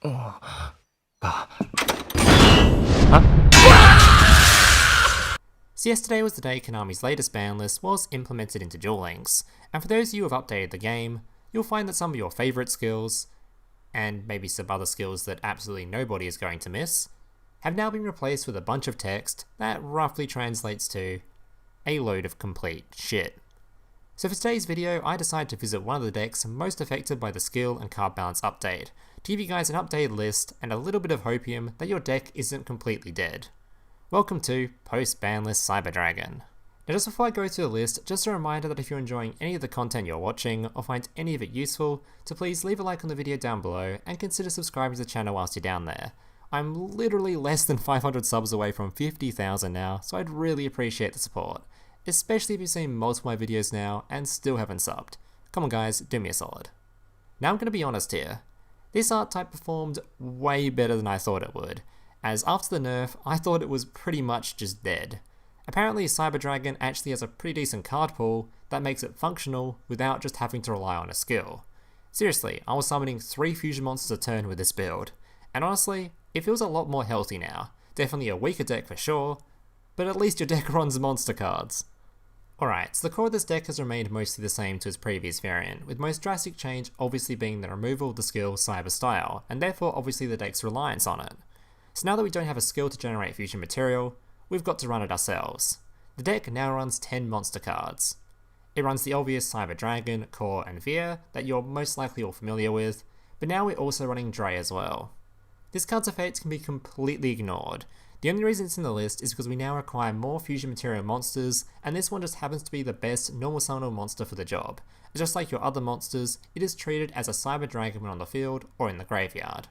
So yesterday was the day Konami's latest ban list was implemented into Duel Links, and for those of you who have updated the game, you'll find that some of your favourite skills, and maybe some other skills that absolutely nobody is going to miss, have now been replaced with a bunch of text that roughly translates to a load of complete shit. So for today's video, I decided to visit one of the decks most affected by the skill and card balance update, to give you guys an updated list and a little bit of hopium that your deck isn't completely dead. Welcome to post-Banlist CyberDragon. Now just before I go through the list, just a reminder that if you're enjoying any of the content you're watching or find any of it useful, to please leave a like on the video down below and consider subscribing to the channel whilst you're down there. I'm literally less than 500 subs away from 50,000 now, so I'd really appreciate the support, especially if you've seen most of my videos now and still haven't subbed. Come on guys, do me a solid. Now I'm going to be honest here, this art type performed way better than I thought it would, as after the nerf, I thought it was pretty much just dead. Apparently CyberDragon actually has a pretty decent card pool that makes it functional without just having to rely on a skill. Seriously, I was summoning 3 fusion monsters a turn with this build, and honestly, it feels a lot more healthy now. Definitely a weaker deck for sure, but at least your deck runs monster cards. Alright, so the core of this deck has remained mostly the same to its previous variant, with most drastic change obviously being the removal of the skill Cyber Style, and therefore obviously the deck's reliance on it. So now that we don't have a skill to generate fusion material, we've got to run it ourselves. The deck now runs 10 monster cards. It runs the obvious CyberDragon, Core and Vier that you're most likely all familiar with, but now we're also running Drei as well. This card's effects can be completely ignored. The only reason it's in the list is because we now require more fusion material monsters, and this one just happens to be the best normal summonable monster for the job. Just like your other monsters, it is treated as a CyberDragon when on the field or in the graveyard.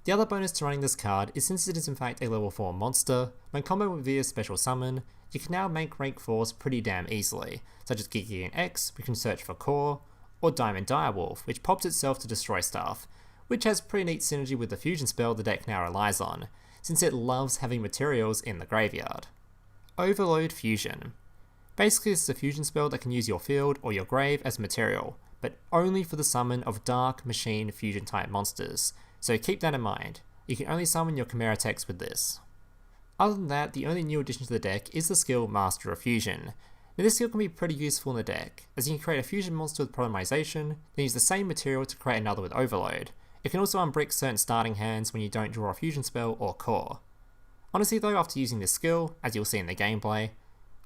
The other bonus to running this card is since it is in fact a level 4 monster, when comboed with Vier's special summon, you can now make rank 4s pretty damn easily, such as Gigant X, which can search for core, or Diamon Direwolf, which pops itself to destroy stuff, which has pretty neat synergy with the fusion spell the deck now relies on, since it loves having materials in the graveyard. Overload Fusion. Basically this is a fusion spell that can use your field or your grave as material, but only for the summon of dark machine fusion type monsters, so keep that in mind. You can only summon your Chimeratechs with this. Other than that, the only new addition to the deck is the skill Master of Fusion. Now this skill can be pretty useful in the deck, as you can create a fusion monster with polymerization, then use the same material to create another with overload. It can also unbrick certain starting hands when you don't draw a fusion spell or core. Honestly though, after using this skill, as you'll see in the gameplay,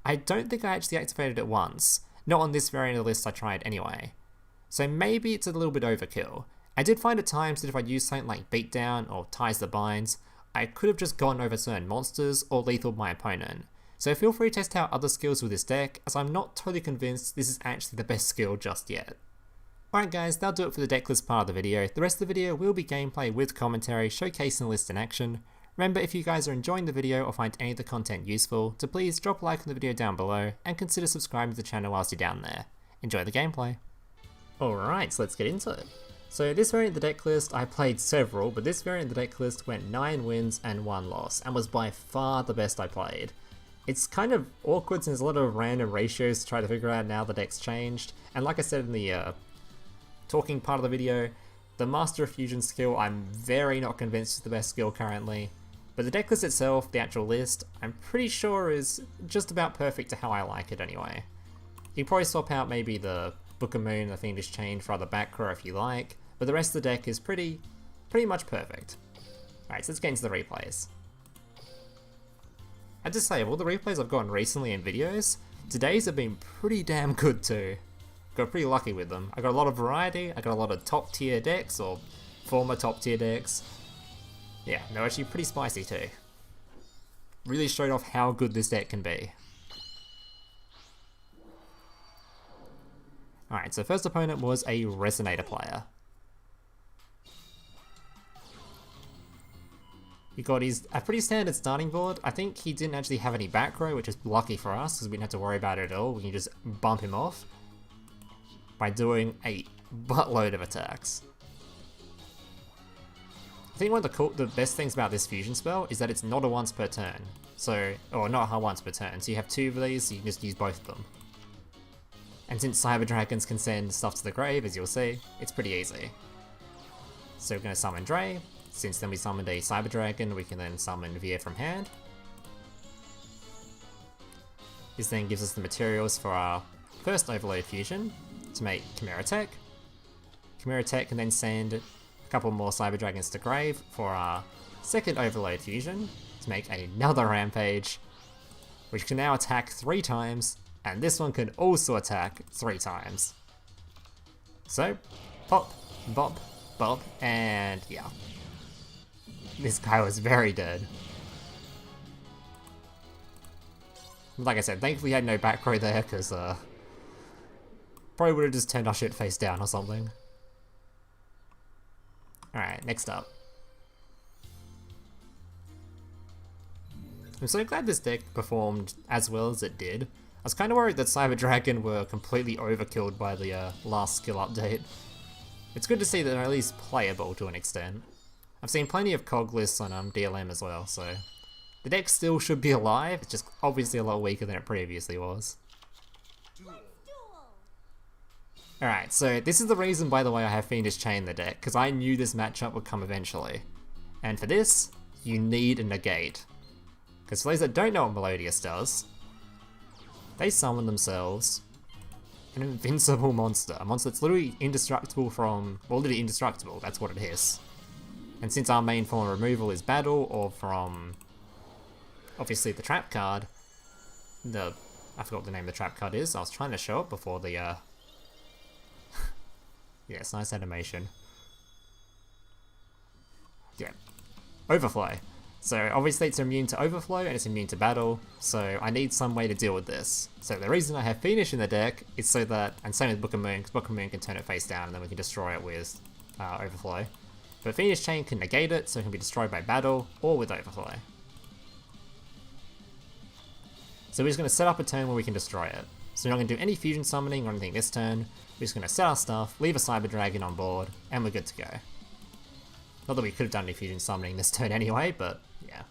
I don't think I actually activated it once, not on this variant of the list I tried anyway. So maybe it's a little bit overkill. I did find at times that if I'd used something like Beatdown or Ties the Binds, I could have just gone over certain monsters or lethaled my opponent. So feel free to test out other skills with this deck, as I'm not totally convinced this is actually the best skill just yet. Alright guys, that'll do it for the decklist part of the video. The rest of the video will be gameplay with commentary, showcasing the list in action. Remember, if you guys are enjoying the video or find any of the content useful, to please drop a like on the video down below and consider subscribing to the channel whilst you're down there. Enjoy the gameplay. Alright, so let's get into it. So this variant of the deck list, I played several, but this variant of the deck list went 9 wins and 1 loss, and was by far the best I played. It's kind of awkward since there's a lot of random ratios to try to figure out now the deck's changed, and like I said in the talking part of the video, the Master of Fusion skill I'm very not convinced is the best skill currently, but the deck list itself, the actual list, I'm pretty sure is just about perfect to how I like it anyway. You can probably swap out maybe the Book of Moon and the Fiendish Chain for other back row if you like, but the rest of the deck is pretty much perfect. Alright, so let's get into the replays. I have to say, of all the replays I've gotten recently in videos, today's have been pretty damn good too. Got pretty lucky with them. I got a lot of variety, I got a lot of top tier decks, or former top tier decks. Yeah, they're actually pretty spicy too. Really showed off how good this deck can be. Alright, so first opponent was a Resonator player. He got a pretty standard starting board. I think he didn't actually have any back row, which is lucky for us, because we didn't have to worry about it at all. We can just bump him off by doing a buttload of attacks. I think one of the best things about this fusion spell is that it's not a once per turn. So, or not a once per turn. So you have 2 of these, so you can just use both of them. And since CyberDragons can send stuff to the grave, as you'll see, it's pretty easy. So we're going to summon Drei, since then we summoned a Cyberdragon, we can then summon Vier from hand. This then gives us the materials for our first Overload Fusion to make Chimeratech. Chimeratech can then send a couple more Cyberdragons to grave for our second Overload Fusion to make another Rampage, which can now attack 3 times, and this one can also attack 3 times. So, pop, bop, bop, and yeah. This guy was very dead. Like I said, thankfully he had no back row there, because probably would have just turned our shit face down or something. Alright, next up. I'm so glad this deck performed as well as it did. I was kind of worried that Cyberdragon were completely overkilled by the last skill update. It's good to see that they're at least playable to an extent. I've seen plenty of cog lists on DLM as well, so the deck still should be alive, it's just obviously a lot weaker than it previously was. Alright, so this is the reason, by the way, I have Fiendish Chain in the deck, because I knew this matchup would come eventually. And for this, you need a negate. Because for those that don't know what Melodious does, they summon themselves an invincible monster. A monster that's literally indestructible from... well, literally indestructible, that's what it is. And since our main form of removal is battle, or from... obviously the trap card, I forgot what the name of the trap card is, I was trying to show it before the... yeah, it's nice animation. Yeah. Overflow. So obviously it's immune to overflow and it's immune to battle, so I need some way to deal with this. So the reason I have Fiendish in the deck is so that, and same with Book of Moon, because Book of Moon can turn it face down and then we can destroy it with overflow. But Fiendish Chain can negate it, so it can be destroyed by battle or with overflow. So we're just going to set up a turn where we can destroy it. So we're not going to do any fusion summoning or anything this turn, we're just going to set our stuff, leave a Cyberdragon on board, and we're good to go. Not that we could have done any fusion summoning this turn anyway, but yeah.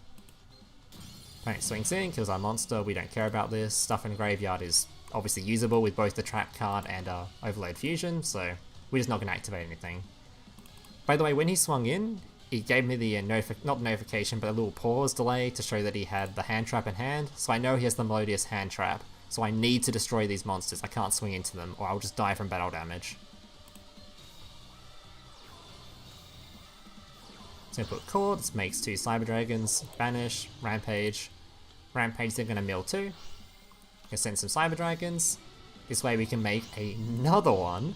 Opponent swings in, kills our monster, we don't care about this. Stuff in graveyard is obviously usable with both the trap card and Overload Fusion, so we're just not going to activate anything. By the way, when he swung in, he gave me the not notification, but a little pause delay to show that he had the hand trap in hand, so I know he has the Melodious hand trap, so I need to destroy these monsters. I can't swing into them, or I'll just die from battle damage. So I'm going to put core, this makes 2 Cyberdragons, banish, Rampage. Rampage they're going to mill 2. Gonna send some Cyberdragons. This way we can make another one,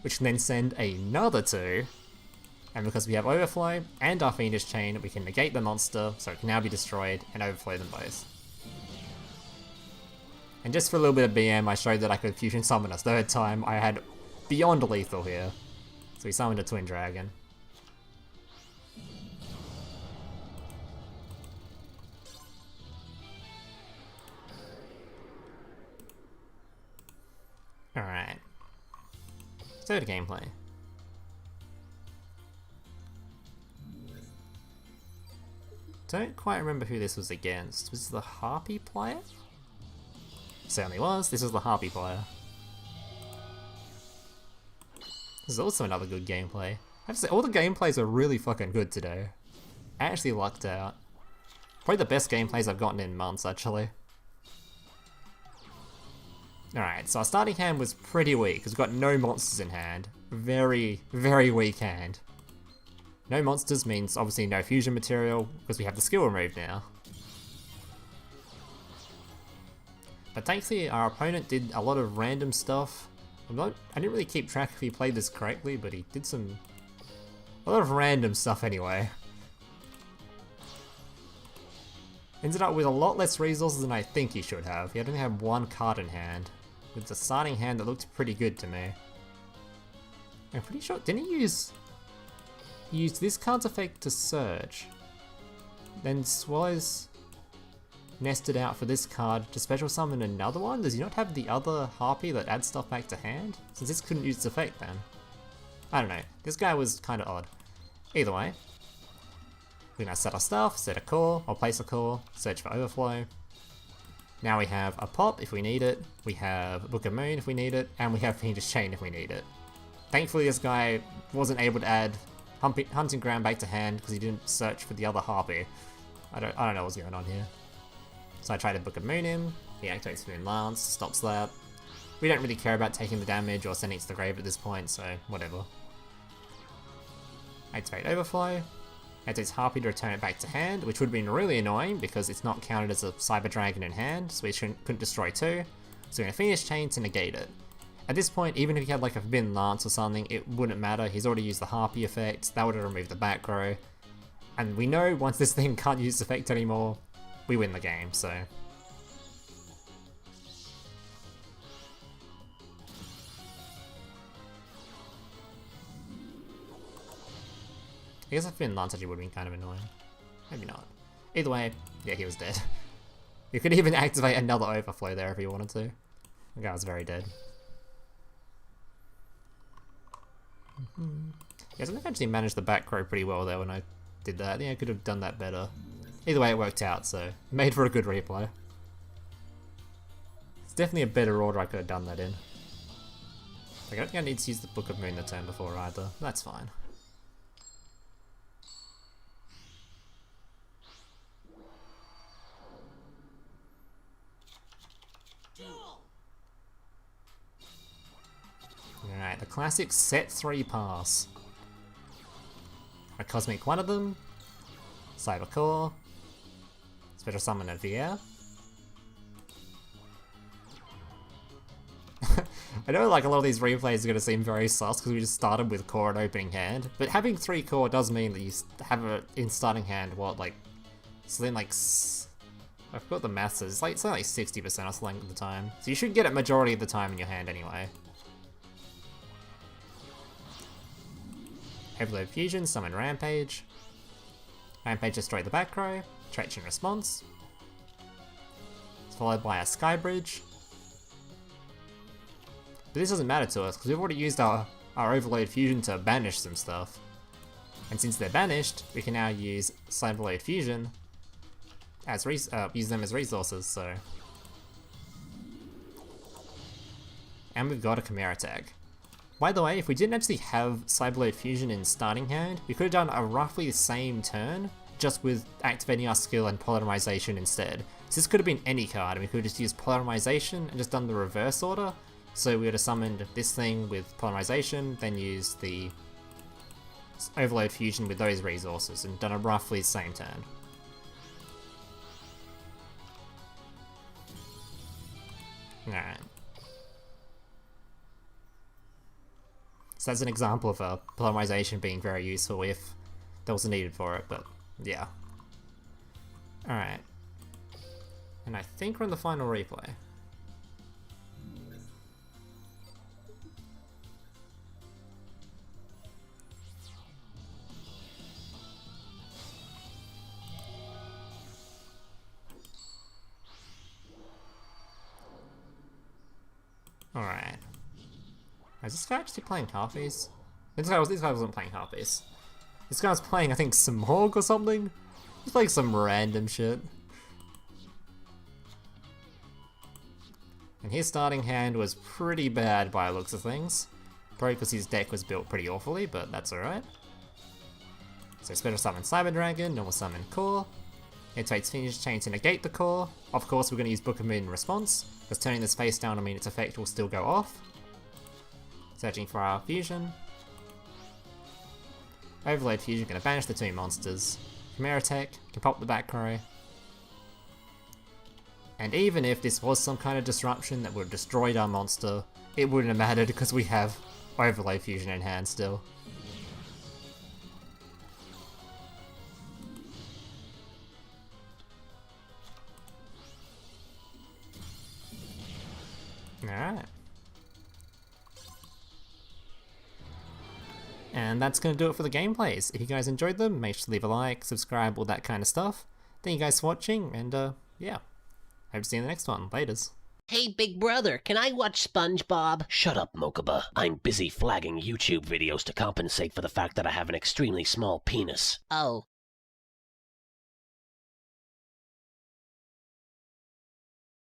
which can then send another 2. And because we have Overflow and our Fiendish Chain, we can negate the monster, so it can now be destroyed, and overflow them both. And just for a little bit of BM, I showed that I could fusion summon a 3rd time. I had beyond lethal here. So we summoned a Twin Dragon. Alright. So to gameplay. Don't quite remember who this was against. Was this the Harpy player? Certainly was. This was the Harpy player. This is also another good gameplay. I have to say, all the gameplays are really fucking good today. I actually lucked out. Probably the best gameplays I've gotten in months, actually. Alright, so our starting hand was pretty weak, because we've got no monsters in hand. Very, very weak hand. No monsters means obviously no fusion material, because we have the skill removed now. But thankfully our opponent did a lot of random stuff. I didn't really keep track if he played this correctly, but he did a lot of random stuff anyway. Ended up with a lot less resources than I think he should have. He only had 1 card in hand, with a starting hand that looked pretty good to me. I'm pretty sure, didn't he use... He used this card's effect to search. Then Swallows nested out for this card to special summon another one? Does he not have the other Harpy that adds stuff back to hand? Since this couldn't use its effect then. I don't know. This guy was kind of odd. Either way. We're going to set our stuff, set a core, or place a core, search for overflow. Now we have a pop if we need it, we have Book of Moon if we need it, and we have Fiendish Chain if we need it. Thankfully this guy wasn't able to add hunting ground back to hand because he didn't search for the other Harpy. I don't know what's going on here. So I try to Book of Moon him, he activates Moon Lance, stops that. We don't really care about taking the damage or sending it to the grave at this point, so whatever. Activate Overflow, activates Harpy to return it back to hand, which would have been really annoying because it's not counted as a Cyberdragon in hand, so we couldn't destroy 2. So we're going to Fiendish Chain to negate it. At this point, even if he had like a Forbidden Lance or something, it wouldn't matter. He's already used the Harpy effect, that would have removed the back row. And we know once this thing can't use this effect anymore, we win the game, so... I guess a Forbidden Lance actually would have been kind of annoying. Maybe not. Either way, yeah, he was dead. You could even activate another Overflow there if you wanted to. The guy was very dead. Yes, I think I actually managed the back row pretty well there when I did that. I think I could have done that better. Either way, it worked out, so made for a good replay. It's definitely a better order I could have done that in. Like, I don't think I need to use the Book of Moon the turn before either. That's fine. Alright, the classic set 3 pass. A Cosmic one of them. Cyber Core. Special Summon a Vier. I know like a lot of these replays are going to seem very sus because we just started with core and opening hand, but having 3 core does mean that you have it in starting hand, what, like, so then like, I forgot the maths is, it's like 60% or something at the time, so you should get it majority of the time in your hand anyway. Cyberload Fusion, summon Rampage. Rampage destroy the back row, Trench in response. It's followed by a Skybridge. But this doesn't matter to us because we've already used our Overload Fusion to banish some stuff. And since they're banished, we can now use Cyberload Fusion as use them as resources, so. And we've got a Chimeratech. By the way, if we didn't actually have Cyberload Fusion in starting hand, we could have done a roughly the same turn, just with activating our skill and Polymerization instead. So this could have been any card, and we could have just used Polymerization and just done the reverse order. So we would have summoned this thing with Polymerization, then used the Overload Fusion with those resources, and done a roughly the same turn. Alright. So that's an example of a Polymerization being very useful if there was a needed for it, but yeah. Alright. And I think we're in the final replay. Alright. Is this guy actually playing Harpies? This guy wasn't playing Harpies. This guy was playing, I think, some Hog or something? He's playing some random shit. And his starting hand was pretty bad by the looks of things. Probably because his deck was built pretty awfully, but that's alright. So special summon Cyberdragon, normal summon Core. Activates Fiendish Chain to negate the core. Of course, we're going to use Book of Moon in response, because turning this face down will mean its effect will still go off. Searching for our fusion. Overload Fusion, going to banish the 2 monsters. Chimeratech, can pop the back row. And even if this was some kind of disruption that would have destroyed our monster, it wouldn't have mattered because we have Overload Fusion in hand still. Alright. And that's going to do it for the gameplays. If you guys enjoyed them, make sure to leave a like, subscribe, all that kind of stuff. Thank you guys for watching, and yeah. Hope to see you in the next one. Laters. Hey, big brother, can I watch SpongeBob? Shut up, Mokuba. I'm busy flagging YouTube videos to compensate for the fact that I have an extremely small penis. Oh.